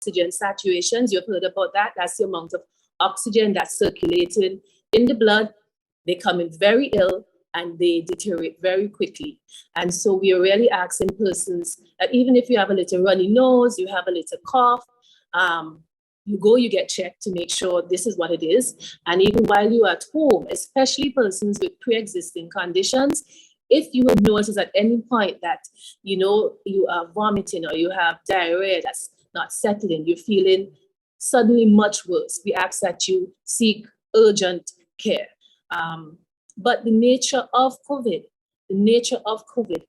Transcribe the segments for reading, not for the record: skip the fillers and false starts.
oxygen saturations. You've heard about that. That's the amount of oxygen that's circulating in the blood. They come in very ill and they deteriorate very quickly. And so we are really asking persons that even if you have a little runny nose, you have a little cough, you get checked to make sure this is what it is. And even while you're at home, especially persons with pre-existing conditions, if you notice at any point that, you are vomiting or you have diarrhea that's not settling, you're feeling suddenly much worse, we ask that you seek urgent care. But the nature of COVID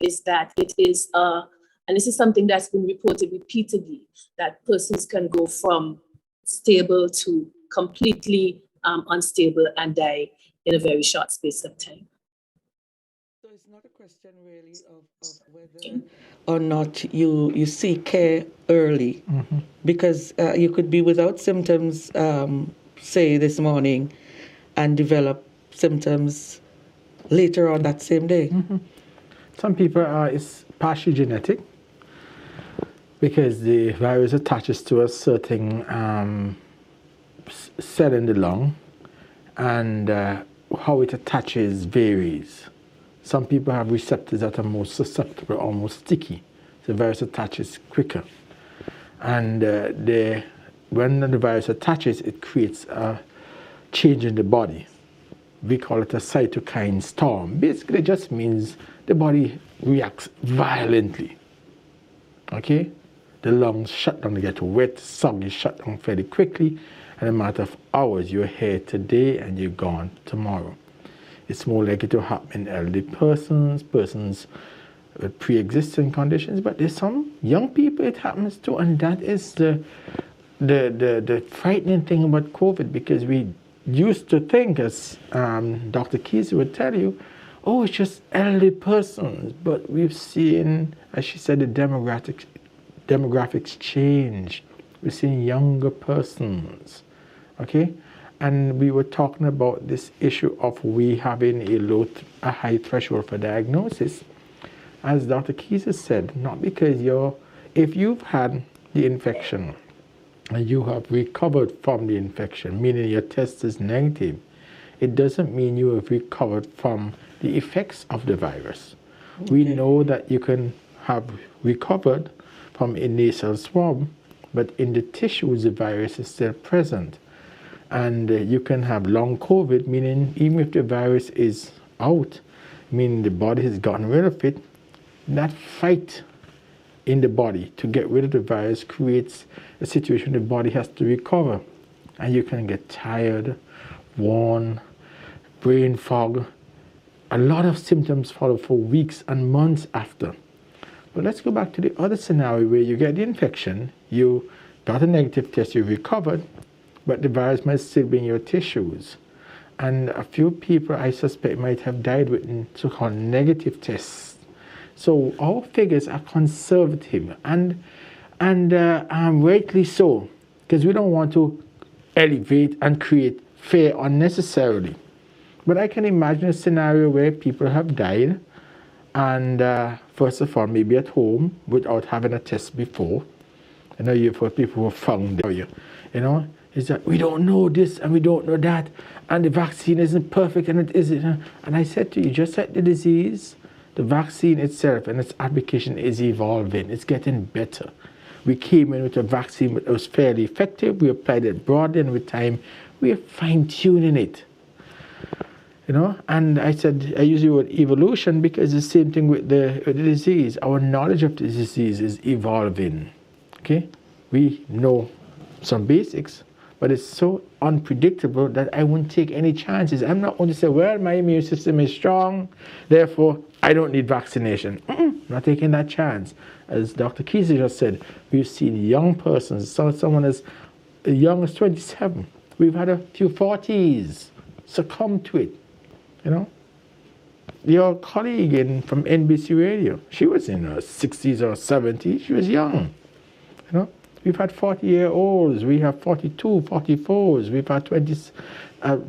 is that it is, and this is something that's been reported repeatedly, that persons can go from stable to completely unstable and die in a very short space of time. So it's not a question really of whether or not you seek care early, because you could be without symptoms, say this morning, and develop symptoms later on that same day. Some people it's partially genetic because the virus attaches to a certain cell in the lung, and how it attaches varies. Some people have receptors that are more susceptible, almost sticky. The virus attaches quicker. And when the virus attaches, it creates a change in the body. We call it a cytokine storm. Basically, it just means the body reacts violently. Okay? The lungs shut down, they get wet, soggy, shut down fairly quickly. In a matter of hours, you're here today and you're gone tomorrow. It's more likely to happen in elderly persons with pre-existing conditions, but there's some young people it happens to, and that is the frightening thing about COVID, because we used to think, as Dr. KEIZER would tell you, oh, it's just elderly persons, but we've seen, as she said, the demographics change. We're seeing younger persons, okay? And we were talking about this issue of we having a high threshold for diagnosis. As Dr. KEIZER said, not because if you've had the infection and you have recovered from the infection, meaning your test is negative, it doesn't mean you have recovered from the effects of the virus. Okay. We know that you can have recovered from a nasal swab, but in the tissues the virus is still present. And you can have long COVID, meaning even if the virus is out, meaning the body has gotten rid of it, that fight in the body to get rid of the virus creates a situation the body has to recover. And you can get tired, worn, brain fog. A lot of symptoms follow for weeks and months after. But let's go back to the other scenario where you get the infection, you got a negative test, you recovered, but the virus might still be in your tissues. And a few people, I suspect, might have died with so-called negative tests. So our figures are conservative, and rightly so, because we don't want to elevate and create fear unnecessarily. But I can imagine a scenario where people have died, and first of all, maybe at home without having a test before. You've heard people who were found there, is that we don't know this and we don't know that, and the vaccine isn't perfect and it isn't. And I said to you, just like the disease, the vaccine itself and its application is evolving. It's getting better. We came in with a vaccine that was fairly effective. We applied it broadly, and with time, we are fine-tuning it. And I said, I use the word evolution because it's the same thing with the disease. Our knowledge of the disease is evolving. Okay? We know some basics, but it's so unpredictable that I won't take any chances. I'm not going to say, well, my immune system is strong, therefore I don't need vaccination. Not taking that chance. As Dr. KEIZER just said, we've seen young persons, someone as young as 27. We've had a few 40s succumb to it. Your colleague from NBC Radio, she was in her 60s or 70s. She was young. We've had 40-year-olds, we have 42, 44s, we've had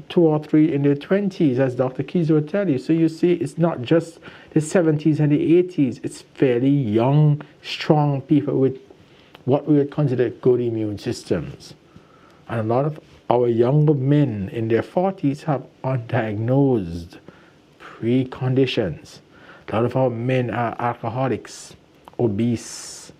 2 or 3 in their 20s, as Dr. KEIZER will tell you. So you see, it's not just the 70s and the 80s, it's fairly young, strong people with what we would consider good immune systems. And a lot of our younger men in their 40s have undiagnosed preconditions. A lot of our men are alcoholics, obese,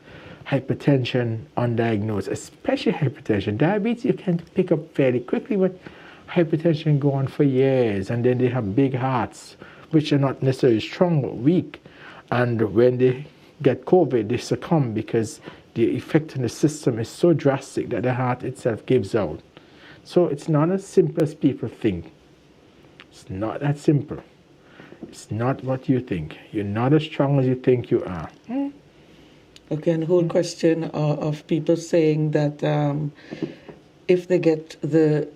hypertension, undiagnosed, especially hypertension. Diabetes you can pick up fairly quickly, but hypertension go on for years, and then they have big hearts, which are not necessarily strong but weak. And when they get COVID, they succumb because the effect on the system is so drastic that the heart itself gives out. So it's not as simple as people think. It's not that simple. It's not what you think. You're not as strong as you think you are. Okay, and the whole question of people saying that if they get the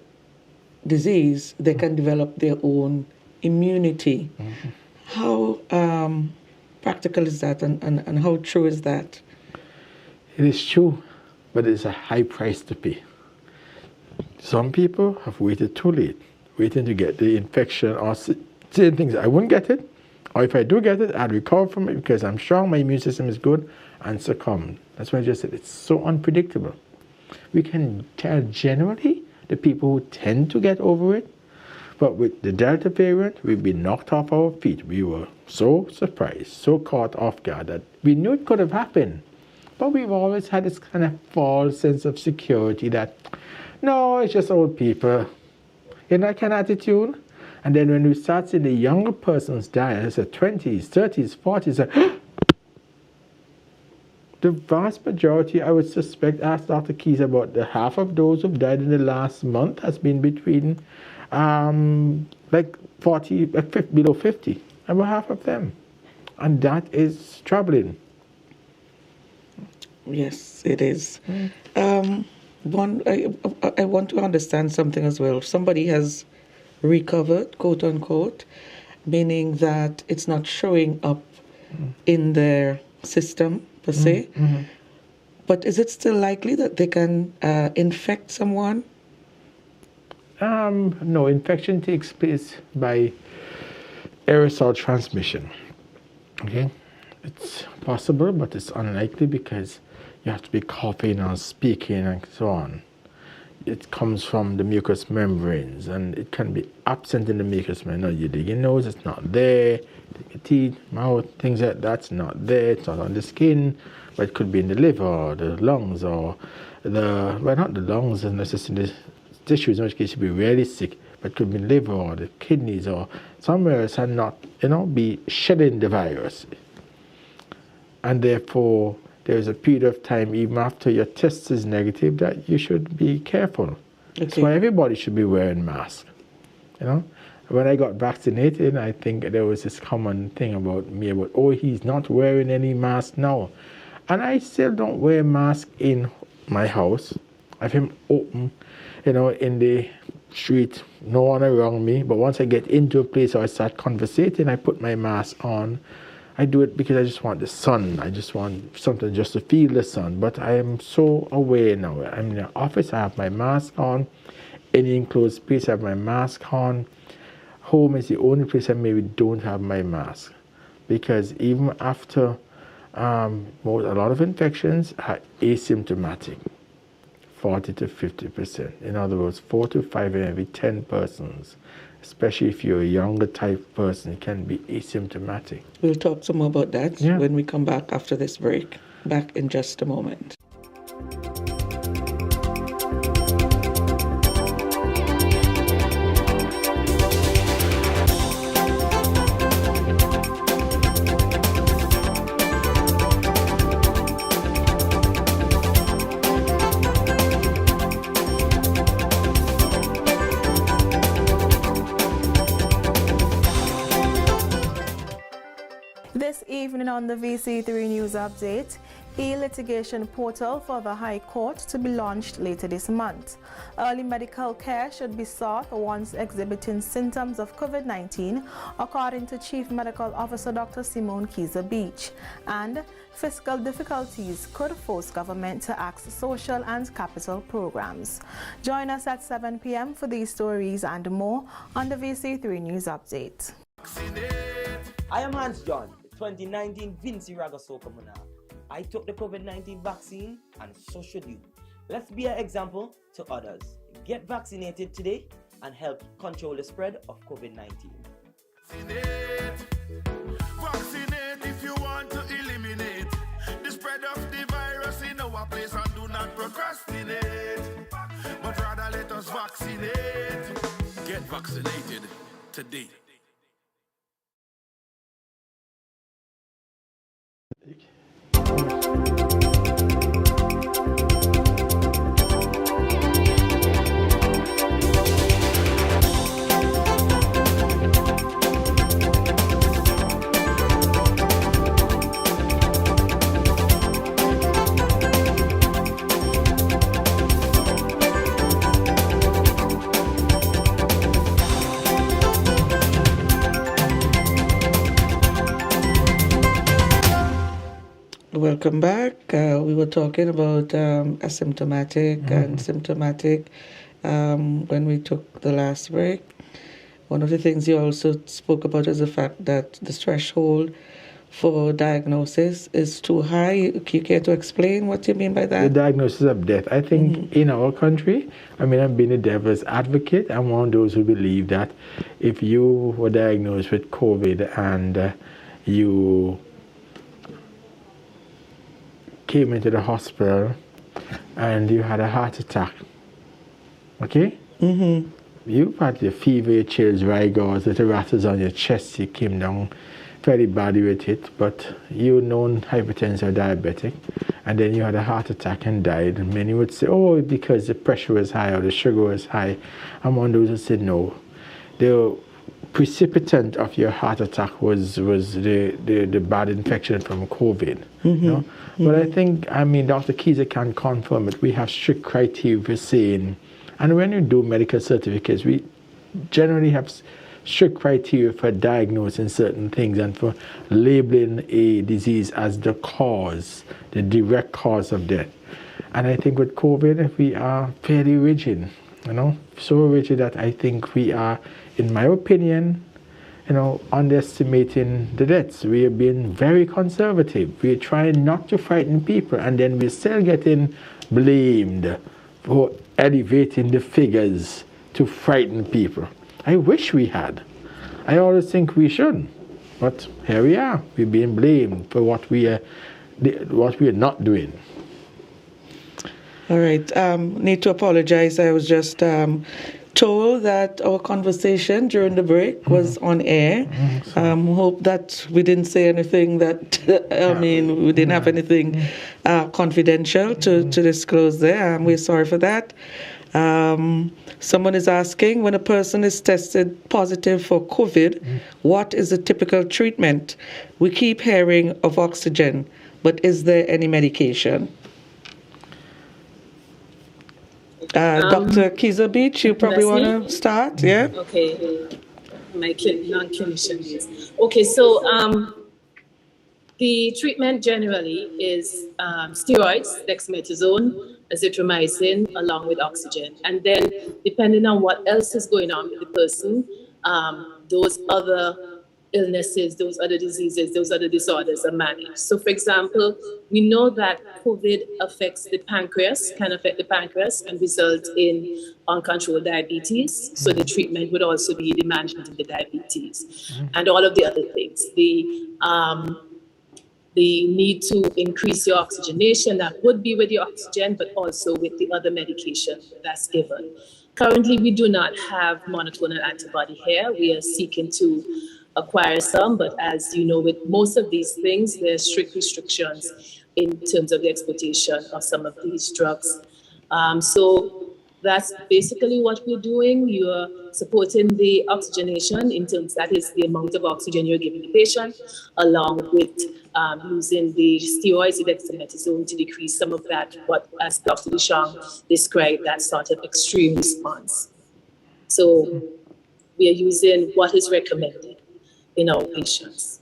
disease, they can develop their own immunity. How practical is that, and how true is that? It is true, but it's a high price to pay. Some people have waited too late, waiting to get the infection or saying things, I won't get it, or if I do get it, I'll recover from it because I'm strong, my immune system is good, and succumb. That's why I just said it's so unpredictable. We can tell generally the people who tend to get over it, but with the Delta variant, we've been knocked off our feet. We were so surprised, so caught off guard that we knew it could have happened. But we've always had this kind of false sense of security that, no, it's just old people. You know, that kind of attitude. And then when we start seeing the younger persons die, it's the 20s, 30s, 40s, the vast majority, I would suspect, ask Dr. Keys about the half of those who've died in the last month has been between like 40, below 50, about half of them. And that is troubling. Yes, it is. I want to understand something as well. Somebody has recovered, quote unquote, meaning that it's not showing up in their system per se. But is it still likely that they can infect someone? No, infection takes place by aerosol transmission. Okay, it's possible, but it's unlikely because you have to be coughing or speaking and so on. It comes from the mucous membranes, and it can be absent in the mucous membrane. You dig your nose, it's not there. Dig your teeth, mouth, things like that's not there. It's not on the skin, but it could be in the liver or the lungs or not the lungs necessarily, the tissues, in which case you'd be really sick, but it could be the liver or the kidneys or somewhere else and not, be shedding the virus. And therefore, there's a period of time, even after your test is negative, that you should be careful. Okay. That's why everybody should be wearing masks. When I got vaccinated, I think there was this common thing about me about, oh, he's not wearing any mask now. And I still don't wear mask in my house. I have him open, in the street, no one around me. But once I get into a place or I start conversating, I put my mask on. I do it because I just want the sun. I just want something just to feel the sun. But I am so aware now. I'm in the office, I have my mask on. Any enclosed space, I have my mask on. Home is the only place I maybe don't have my mask. Because even after a lot of infections are asymptomatic. 40 to 50%. In other words, 4 to 5 in every 10 persons. Especially if you're a younger type person, it can be asymptomatic. We'll talk some more about that when we come back after this break. Back in just a moment. This evening on the VC3 News Update, e-litigation portal for the High Court to be launched later this month. Early medical care should be sought once exhibiting symptoms of COVID-19, according to Chief Medical Officer Dr. Simone KEIZER-BEACHE. And fiscal difficulties could force government to axe social and capital programs. Join us at 7 p.m. for these stories and more on the VC3 News Update. I am Hans John, the 2019 Vinci Ragasoka Mona. I took the COVID-19 vaccine, and so should you. Let's be an example to others. Get vaccinated today and help control the spread of COVID-19. Vaccinate if you want to eliminate the spread of the virus in our place, and do not procrastinate, but rather let us vaccinate. Get vaccinated today. Welcome back. We were talking about asymptomatic and symptomatic when we took the last break. One of the things you also spoke about is the fact that the threshold for diagnosis is too high. Can you care to explain what you mean by that? The diagnosis of death. I think in our country, I mean, I'm being a devil's advocate. I'm one of those who believe that if you were diagnosed with COVID and you came into the hospital and you had a heart attack, okay? You had your fever, your chills, rigors, little rattles on your chest, you came down very badly with it, but you were known hypertensive or diabetic, and then you had a heart attack and died. And many would say, oh, because the pressure was high or the sugar was high. I'm one of those who said no. The precipitant of your heart attack was the bad infection from COVID. You know? But I think, I mean, Dr. KEIZER can confirm it. We have strict criteria for saying, and when you do medical certificates, we generally have strict criteria for diagnosing certain things and for labeling a disease as the cause, the direct cause of death. And I think with COVID, we are fairly rigid, you know, so rigid that I think we are, in my opinion, you know, underestimating the deaths. We are being very conservative. We are trying not to frighten people, and then we're still getting blamed for elevating the figures to frighten people. I wish we had. I always think we should, but here we are. We're being blamed for what we are not doing. All right. Need to apologize. I was just told that our conversation during the break was on air. Hope that we didn't say anything that, we didn't have anything confidential to disclose there. We're sorry for that. Someone is asking, when a person is tested positive for COVID, what is the typical treatment? We keep hearing of oxygen, but is there any medication? Dr. KEIZER-BEACHE, you probably want to start, yeah? Okay, my non-clinician is. Okay, so the treatment generally is steroids, dexamethasone, azithromycin, along with oxygen. And then, depending on what else is going on with the person, those other illnesses, those other diseases, those other disorders are managed. So, for example, we know that COVID affects the pancreas, can affect the pancreas and result in uncontrolled diabetes. So the treatment would also be the management of the diabetes and all of the other things. The need to increase your oxygenation, that would be with your oxygen, but also with the other medication that's given. Currently, we do not have monoclonal antibody here. We are seeking to acquire some, but as you know, with most of these things, there are strict restrictions in terms of the exportation of some of these drugs. So that's basically what we're doing. You're supporting the oxygenation in terms, that is the amount of oxygen you're giving the patient, along with using the steroids, the dexamethasone, to decrease some of that, what, as Dr. DESHONG described, that sort of extreme response. So we are using what is recommended in our patients.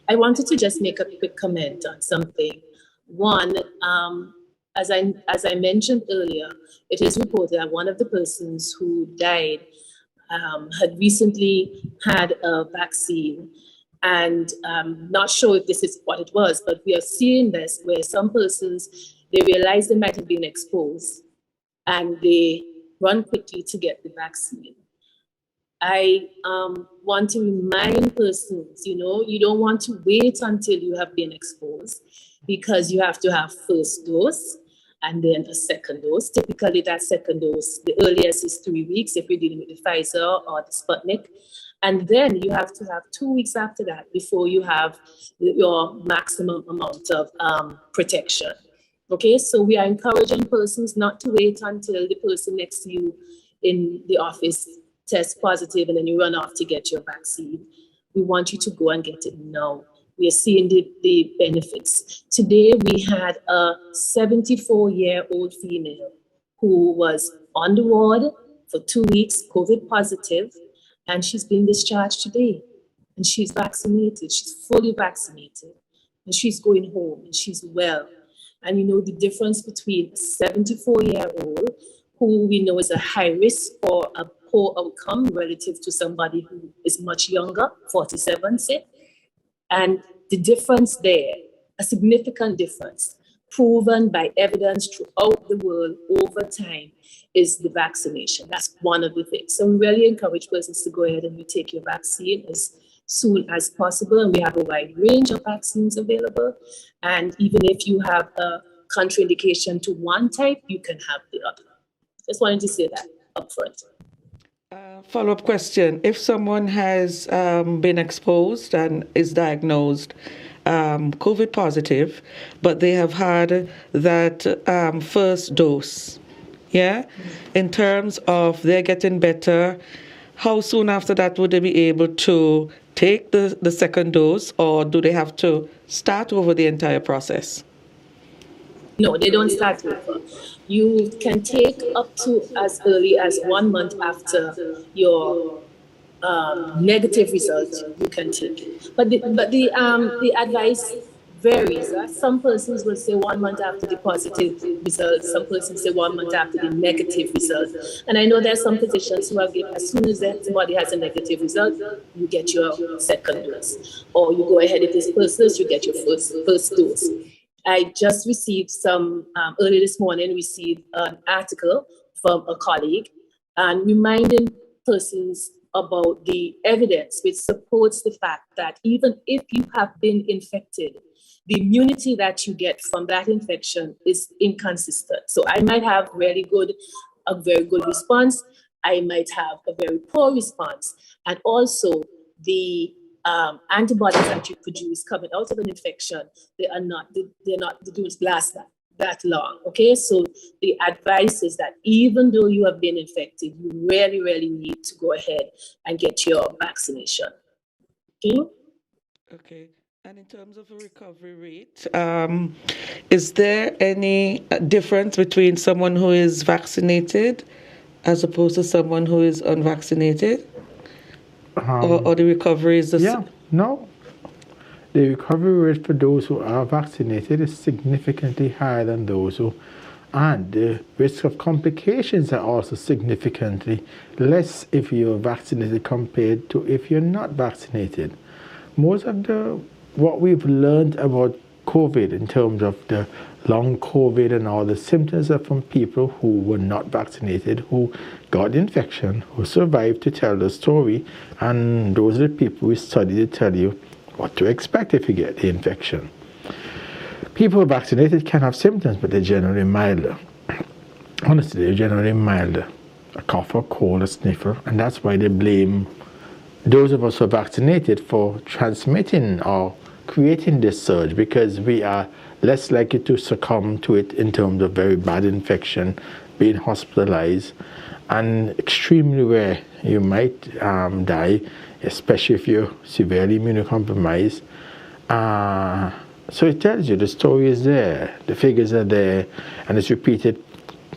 I wanted to just make a quick comment on something. One, as I mentioned earlier, it is reported that one of the persons who died had recently had a vaccine And I'm not sure if this is what it was, but we are seeing this where some persons, they realize they might have been exposed and they run quickly to get the vaccine. I want to remind persons, you don't want to wait until you have been exposed, because you have to have first dose and then a second dose. Typically that second dose, the earliest is 3 weeks if you're dealing with the Pfizer or the Sputnik. And then you have to have 2 weeks after that before you have your maximum amount of protection. Okay, so we are encouraging persons not to wait until the person next to you in the office tests positive and then you run off to get your vaccine. We want you to go and get it now. We are seeing the benefits. Today we had a 74-year-old female who was on the ward for 2 weeks, COVID positive, and she's been discharged today. And she's vaccinated, she's fully vaccinated, and she's going home and she's well. And the difference between a 74-year-old, who we know is a high risk for a poor outcome relative to somebody who is much younger, 47, say, and the difference there, a significant difference, proven by evidence throughout the world over time, is the vaccination. That's one of the things. So we really encourage persons to go ahead and take your vaccine as soon as possible. And we have a wide range of vaccines available. And even if you have a contraindication to one type, you can have the other. Just wanted to say that up front. Follow-up question. If someone has been exposed and is diagnosed COVID positive, but they have had that first dose, in terms of they're getting better, how soon after that would they be able to take the second dose, or do they have to start over the entire process? No, they don't start over. You can take up to as early as 1 month after your negative result. You can take it, but the advice varies. Some persons will say 1 month after the positive result. Some persons say 1 month after the negative result. And I know there's some physicians who have given, as soon as somebody has a negative result, you get your second dose, or you go ahead if it's first dose, you get your first dose. I just received early this morning, received an article from a colleague and reminding persons about the evidence which supports the fact that even if you have been infected, the immunity that you get from that infection is inconsistent. So I might have a very good response. I might have a very poor response. And also the antibodies that you produce coming out of an infection, they don't last that long. Okay, so the advice is that even though you have been infected, you really, really need to go ahead and get your vaccination. Okay. And in terms of a recovery rate, is there any difference between someone who is vaccinated as opposed to someone who is unvaccinated? Or the recovery is the same? No. The recovery rate for those who are vaccinated is significantly higher than those who aren't. The risk of complications are also significantly less if you're vaccinated compared to if you're not vaccinated. Most of what we've learned about COVID in terms of the long COVID and all the symptoms are from people who were not vaccinated, who got the infection, who survived to tell the story, and those are the people we study to tell you what to expect if you get the infection. People who are vaccinated can have symptoms, but they're generally milder. Honestly, they're generally milder. A cough, a cold, a sniffer, and that's why they blame those of us who are vaccinated for transmitting or creating this surge, because we are less likely to succumb to it in terms of very bad infection, being hospitalized, and extremely rare you might die, especially if you're severely immunocompromised. So it tells you the story is there, the figures are there, and it's repeated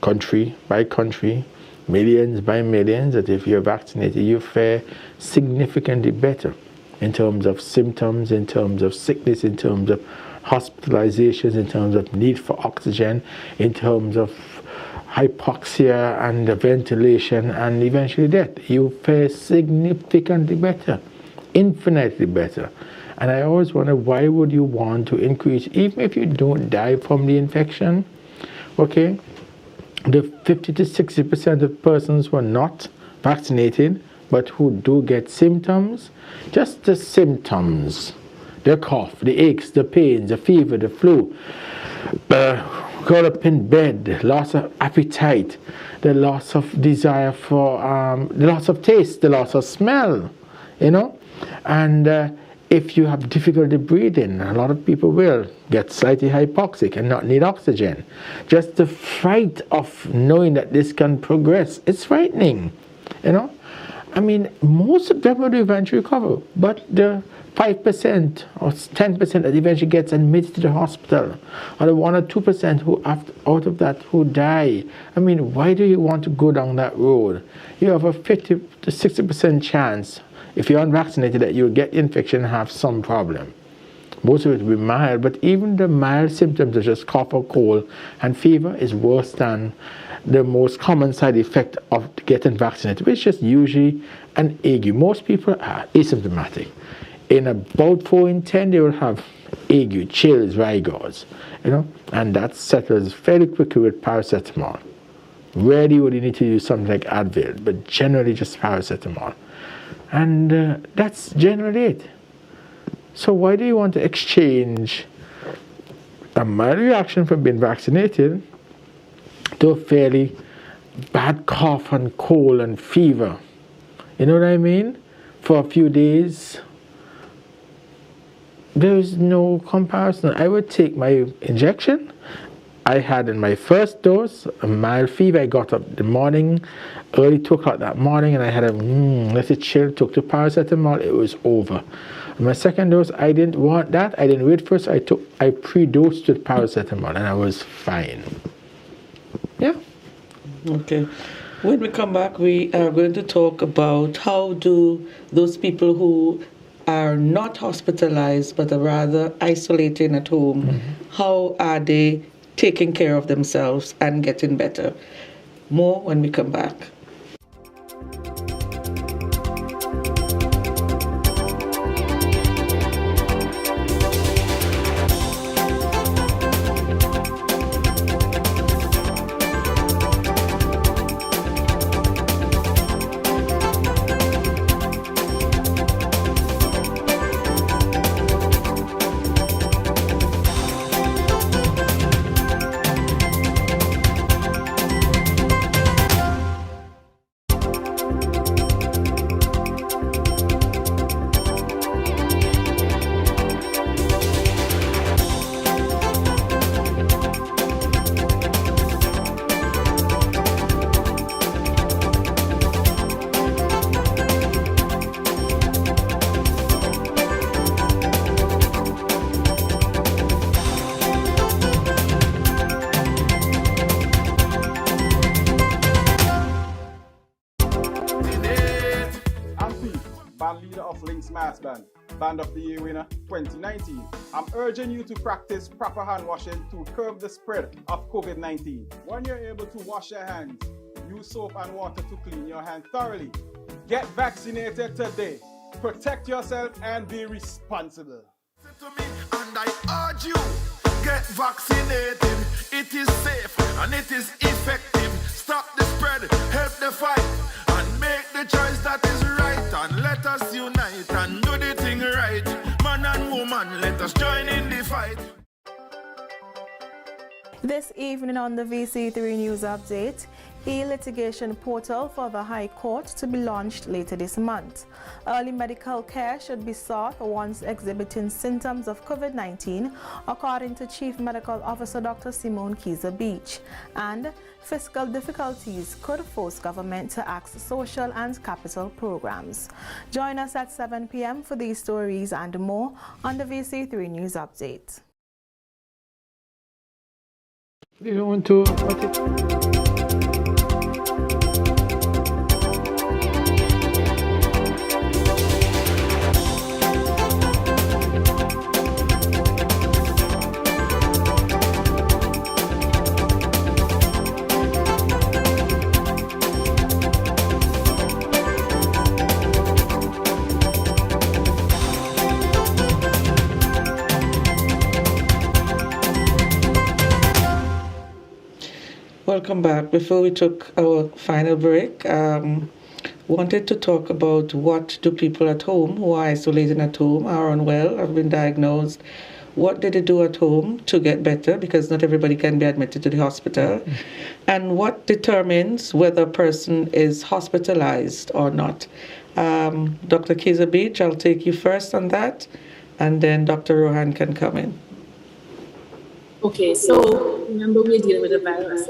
country by country, millions by millions, that if you're vaccinated, you fare significantly better in terms of symptoms, in terms of sickness, in terms of hospitalizations, in terms of need for oxygen, in terms of hypoxia and ventilation, and eventually death. You fare significantly better infinitely better. And I always wonder, why would you want to increase, even if you don't die from the infection, okay, the 50 to 60% of persons who are not vaccinated, but who do get symptoms, just the symptoms, the cough, the aches, the pains, the fever, the flu, curl up in bed, loss of appetite, the loss of desire for, the loss of taste, the loss of smell, you know, and if you have difficulty breathing, a lot of people will get slightly hypoxic and not need oxygen. Just the fright of knowing that this can progress, it's frightening, you know. I mean, most of them will eventually recover, but the 5% or 10% that eventually gets admitted to the hospital, or the 1 or 2% who out of that who die. I mean, why do you want to go down that road? You have a 50 to 60% chance, if you're unvaccinated, that you'll get the infection and have some problem. Most of it will be mild, but even the mild symptoms such as cough or cold and fever is worse than the most common side effect of getting vaccinated, which is usually an ague. Most people are asymptomatic. In about 4 in 10, they will have ague, chills, rigors, you know, and that settles fairly quickly with paracetamol. Rarely would you need to use something like Advil, but generally just paracetamol. And that's generally it. So why do you want to exchange a mild reaction from being vaccinated to a fairly bad cough and cold and fever? You know what I mean? For a few days, there is no comparison. I would take my injection. I had in my first dose a mild fever. I got up the morning, early 2 o'clock that morning, and I had a little chill, took the paracetamol, it was over. My second dose, I didn't want that. I didn't wait first. I pre-dosed with paracetamol and I was fine. Yeah. Okay. When we come back, we are going to talk about how do those people who are not hospitalized but are rather isolating at home, how are they taking care of themselves and getting better? More when we come back. Band of the Year winner 2019. I'm urging you to practice proper hand washing to curb the spread of COVID-19. When you're able to wash your hands, use soap and water to clean your hands thoroughly. Get vaccinated today. Protect yourself and be responsible. Listen to me and I urge you, get vaccinated. It is safe and it is effective. Stop the spread, help the fight, and make the choice that is right. And let us unite and do the thing right. Man and woman, let us join in the fight. This evening on the VC3 News Update, e-litigation portal for the High Court to be launched later this month. Early medical care should be sought once exhibiting symptoms of COVID-19, according to Chief Medical Officer Dr. Simone KEIZER-BEACHE, and fiscal difficulties could force government to axe social and capital programs. Join us at 7 p.m. for these stories and more on the VC3 News Update. You don't want to... welcome back. Before we took our final break, wanted to talk about what do people at home who are isolated at home, are unwell, have been diagnosed, what did they do at home to get better, because not everybody can be admitted to the hospital, and what determines whether a person is hospitalized or not. Dr. KEIZER-BEACHE, I'll take you first on that, and then Dr. Rohan can come in. Okay, so remember we're dealing with a virus,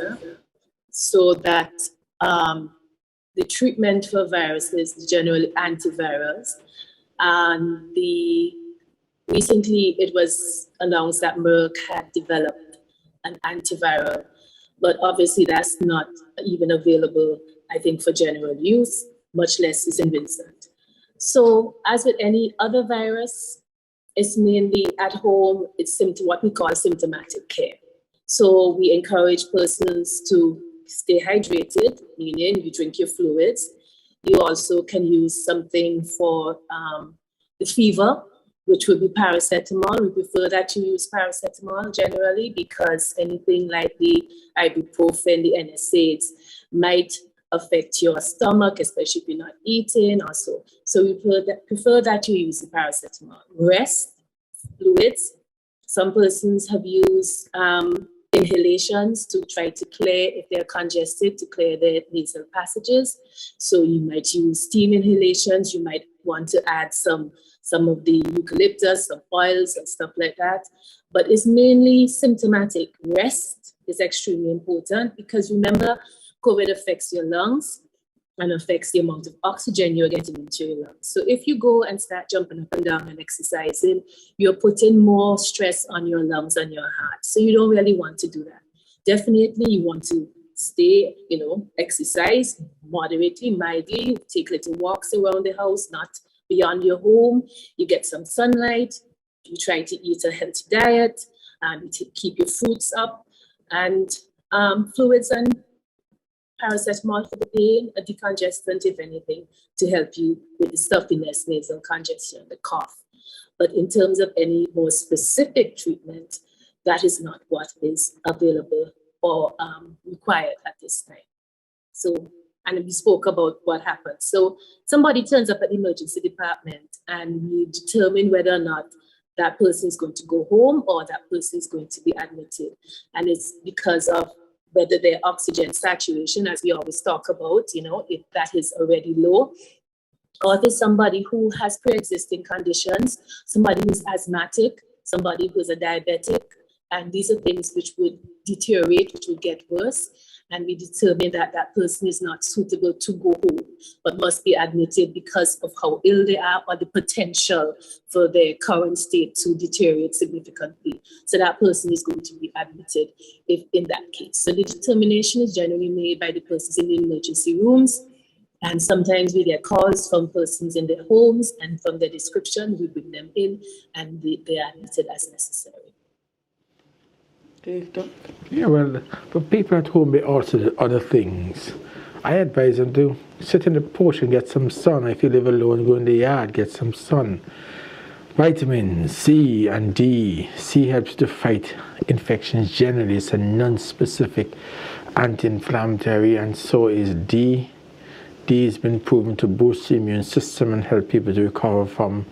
so that the treatment for viruses is generally antivirals, and recently it was announced that Merck had developed an antiviral, but obviously that's not even available, I think, for general use, much less is Vincent. So as with any other virus, it's mainly at home, it's what we call symptomatic care. So we encourage persons to stay hydrated, meaning you drink your fluids. You also can use something for the fever, which would be paracetamol. We prefer that you use paracetamol generally because anything like the ibuprofen, the NSAIDs might affect your stomach, especially if you're not eating or so. So we prefer that you use the paracetamol. Rest, fluids. Some persons have used inhalations to try to clear, if they're congested, to clear their nasal passages. So you might use steam inhalations. You might want to add some of the eucalyptus, some oils and stuff like that. But it's mainly symptomatic. Rest is extremely important because remember, COVID affects your lungs and affects the amount of oxygen you're getting into your lungs. So if you go and start jumping up and down and exercising, you're putting more stress on your lungs and your heart. So you don't really want to do that. Definitely you want to stay, exercise moderately, mildly, take little walks around the house, not beyond your home. You get some sunlight, you try to eat a healthy diet, you keep your fruits up, and fluids and paracetamol for the pain, a decongestant, if anything, to help you with the stuffiness, nasal congestion, the cough. But in terms of any more specific treatment, that is not what is available or required at this time. So, and we spoke about what happens. So somebody turns up at the emergency department and we determine whether or not that person is going to go home or that person is going to be admitted. And it's because of whether their oxygen saturation, as we always talk about, if that is already low, or if it's somebody who has pre-existing conditions, somebody who's asthmatic, somebody who's a diabetic, and these are things which would deteriorate, which would get worse, and we determine that that person is not suitable to go home, but must be admitted because of how ill they are or the potential for their current state to deteriorate significantly. So that person is going to be admitted if in that case. So the determination is generally made by the persons in the emergency rooms. And sometimes we get calls from persons in their homes, and from their description, we bring them in and they are admitted as necessary. Yeah, well, for people at home, they also do other things. I advise them to sit in the porch and get some sun. If you live alone, go in the yard, get some sun. Vitamins C and D. C helps to fight infections generally. It's a non-specific anti-inflammatory, and so is D. D has been proven to boost the immune system and help people to recover from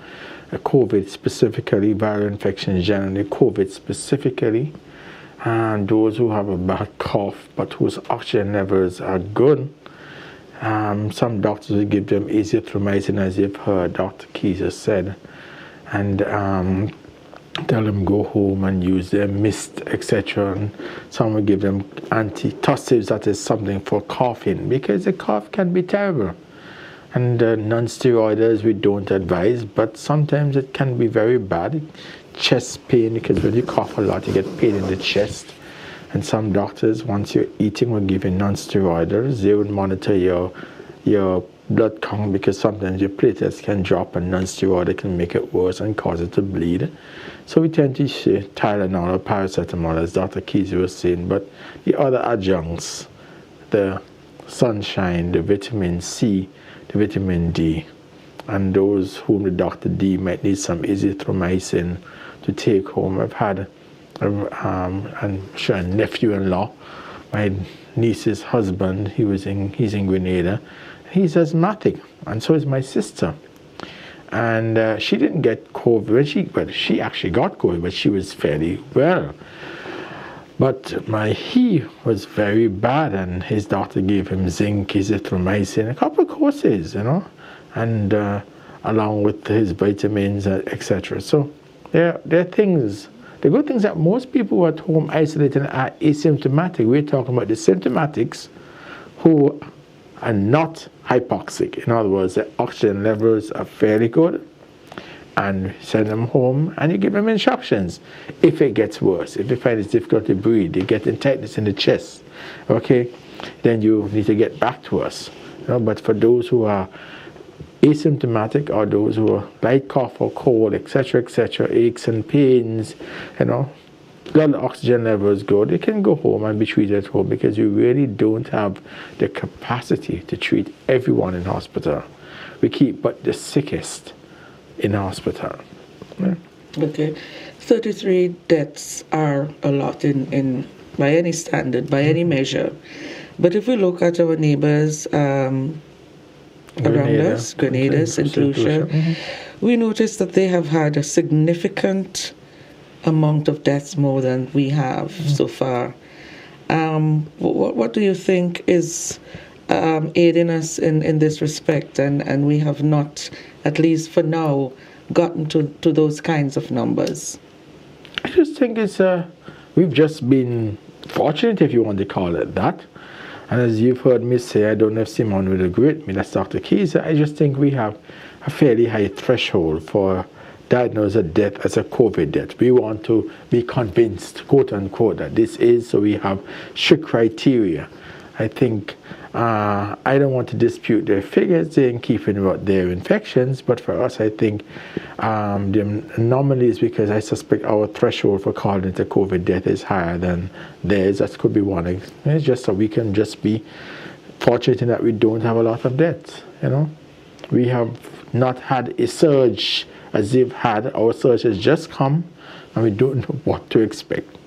COVID specifically, viral infections generally, COVID specifically. And those who have a bad cough but whose oxygen levels are good, some doctors will give them azithromycin, as you've heard Dr. KEIZER said, and tell them go home and use their mist, etc. And some will give them antitussives, that is something for coughing, because the cough can be terrible. And non-steroidals we don't advise, but sometimes it can be very bad. Chest pain, because when you cough a lot, you get pain in the chest. And some doctors, once you're eating, will give you non-steroidals. They would monitor your blood count, because sometimes your platelets can drop, and non-steroidal can make it worse and cause it to bleed. So we tend to say Tylenol or paracetamol, as Dr. KEIZER was saying, but the other adjuncts, the sunshine, the vitamin C, the vitamin D, and those whom the doctor deemed might need some azithromycin to take home. I've had I'm sure a nephew-in-law, my niece's husband, he's in Grenada. He's asthmatic, and so is my sister. And she didn't get COVID. She actually got COVID, but she was fairly well. But he was very bad, and his doctor gave him zinc, azithromycin, a couple of courses, and along with his vitamins, etc. So there are things. The good things that most people who are at home isolated are asymptomatic. We're talking about the symptomatics who are not hypoxic. In other words, the oxygen levels are fairly good, and send them home, and you give them instructions. If it gets worse, if you find it's difficult to breathe, you get tightness in the chest, okay, then you need to get back to us. But for those who are asymptomatic, or those who are light cough or cold, etc., aches and pains, blood oxygen levels go, they can go home and be treated at home, because you really don't have the capacity to treat everyone in hospital. We keep but the sickest in hospital. Yeah. Okay. 33 deaths are a lot in by any standard, by any measure. But if we look at our neighbors around us, Grenada, St. Lucia, we notice that they have had a significant amount of deaths more than we have so far. What do you think is aiding us in this respect, and we have not, at least for now, gotten to those kinds of numbers? I just think we've just been fortunate, if you want to call it that. And as you've heard me say, I don't know if Simone would agree with me, that's Dr. Keizer, I just think we have a fairly high threshold for diagnosing a death as a COVID death. We want to be convinced, quote unquote, that this is, so we have strict criteria. I think I don't want to dispute their figures in keeping about their infections, but for us, I think the anomaly is because I suspect our threshold for calling it a COVID death is higher than theirs. That could be one. It's just so we can just be fortunate in that we don't have a lot of deaths. We have not had a surge as they've had. Our surge has just come, and we don't know what to expect.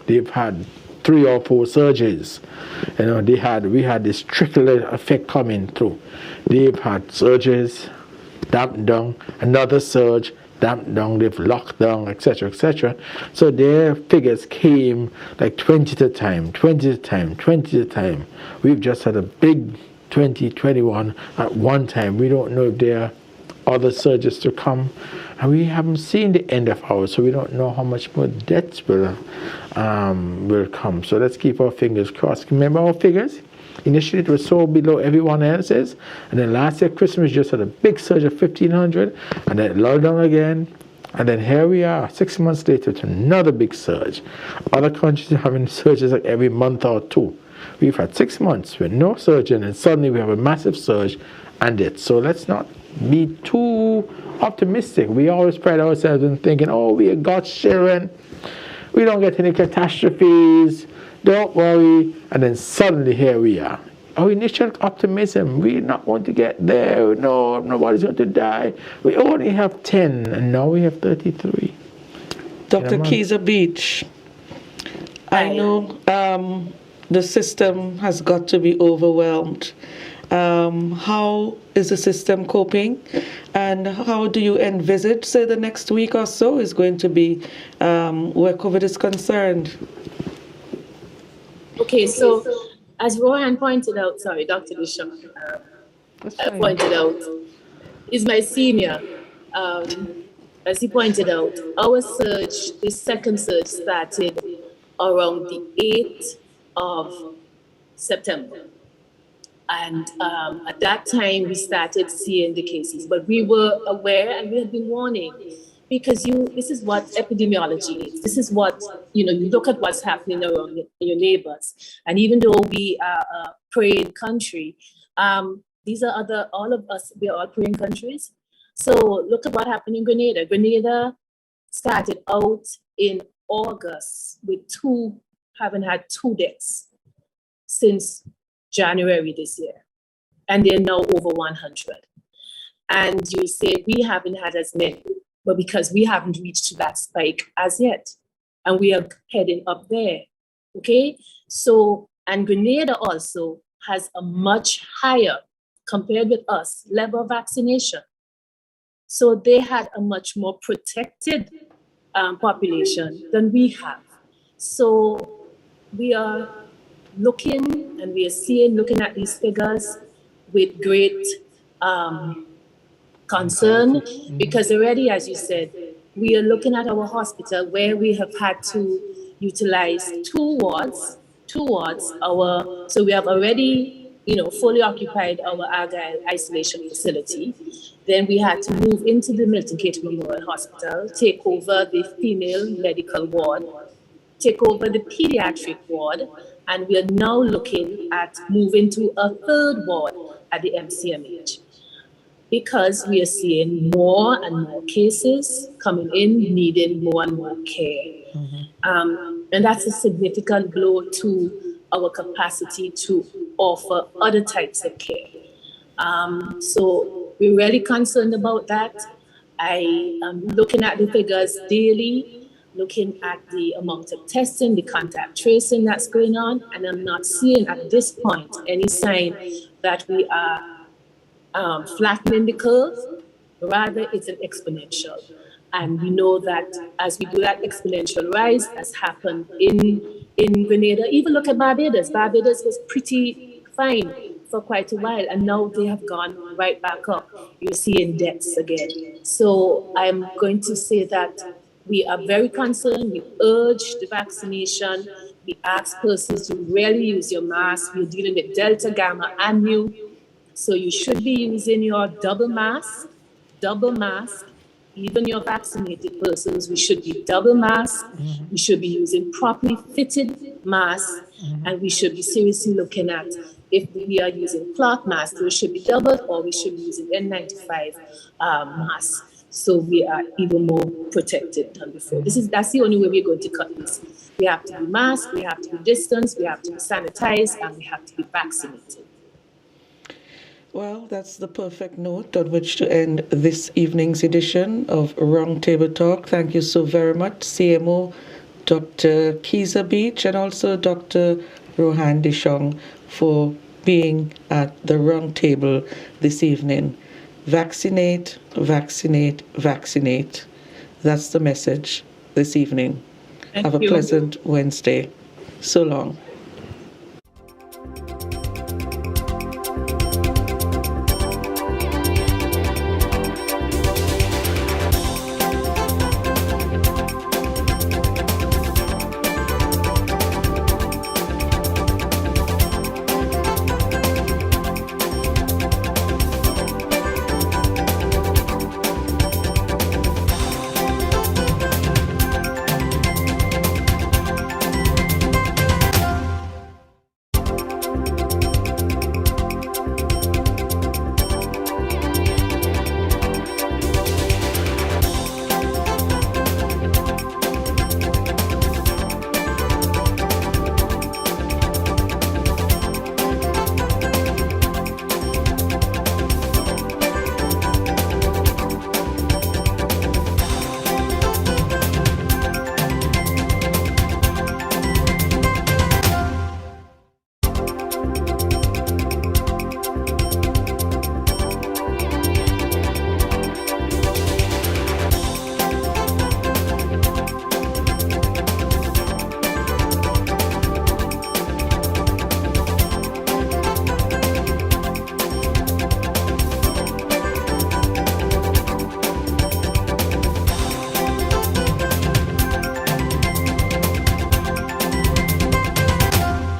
They've had 3 or 4 surges. We had this trickle effect coming through. They've had surges, dampened down, another surge, dampened down, they've locked down, etc. So their figures came like 20 at a time, 20 at a time, 20 at a time. We've just had a big 2021 at one time. We don't know if there are other surges to come, and we haven't seen the end of ours, so we don't know how much more deaths will come. So let's keep our fingers crossed. Remember our figures? Initially it was so below everyone else's, and then last year Christmas just had a big surge of 1,500, and then it lulled down again, and then here we are 6 months later to another big surge. Other countries are having surges like every month or 2. We've had 6 months with no surge, and suddenly we have a massive surge and death. So let's not be too optimistic. We always pride ourselves in thinking, oh, we are God's children, we don't get any catastrophes, don't worry, and then suddenly here we are. Our initial optimism, we're not going to get there, no, nobody's going to die. We only have 10, and now we have 33. Dr. KEIZER-BEACHE, I know the system has got to be overwhelmed. How is the system coping, and how do you envisage, say, the next week or so is going to be where COVID is concerned? Okay, so as Rohan pointed out, sorry, Dr. DESHONG pointed out, is my senior. As he pointed out, our surge, the second surge, started around the 8th of September. And at that time, we started seeing the cases, but we were aware and we had been warning, because this is what epidemiology is. This is what, you look at what's happening around your neighbors. And even though we are a praying country, these are all of us, we are all praying countries. So look at what happened in Grenada. Grenada started out in August with having had 2 deaths since January this year, and they're now over 100. And you say we haven't had as many, but because we haven't reached that spike as yet, and we are heading up there. Okay, so And Grenada also has a much higher, compared with us, level of vaccination. So they had a much more protected population than we have. So we are looking and we are looking at these figures with great concern, because already, as you said, we are looking at our hospital where we have had to utilize two wards. So we have already, fully occupied our Argyle isolation facility. Then we had to move into the Milton Kate Memorial Hospital, take over the female medical ward, take over the pediatric ward, and we are now looking at moving to a third ward at the MCMH, because we are seeing more and more cases coming in, needing more and more care. And that's a significant blow to our capacity to offer other types of care. So we're really concerned about that. I am looking at the figures daily, looking at the amount of testing, the contact tracing that's going on, and I'm not seeing at this point any sign that we are flattening the curve. Rather, it's an exponential. And we know that as we do that exponential rise, as happened in Grenada, even look at Barbados. Barbados was pretty fine for quite a while, and now they have gone right back up. You're seeing deaths again. So I'm going to say that we are very concerned. We urge the vaccination. We ask persons to really use your mask. We're dealing with Delta, Gamma, and Mu. So you should be using your double mask. Even your vaccinated persons, we should be double masked. We should be using properly fitted masks, and we should be seriously looking at if we are using cloth masks, we should be doubled, or we should be using N95 masks, so we are even more protected than before. That's the only way we're going to cut this. We have to be masked, we have to be distanced, we have to be sanitized, and we have to be vaccinated. Well, that's the perfect note on which to end this evening's edition of Roundtable Talk. Thank you so very much, CMO Dr. KEIZER-BEACHE and also Dr. ROHAN DESHONG for being at the roundtable this evening. Vaccinate, vaccinate, vaccinate. That's the message this evening. Have a pleasant Wednesday. So long.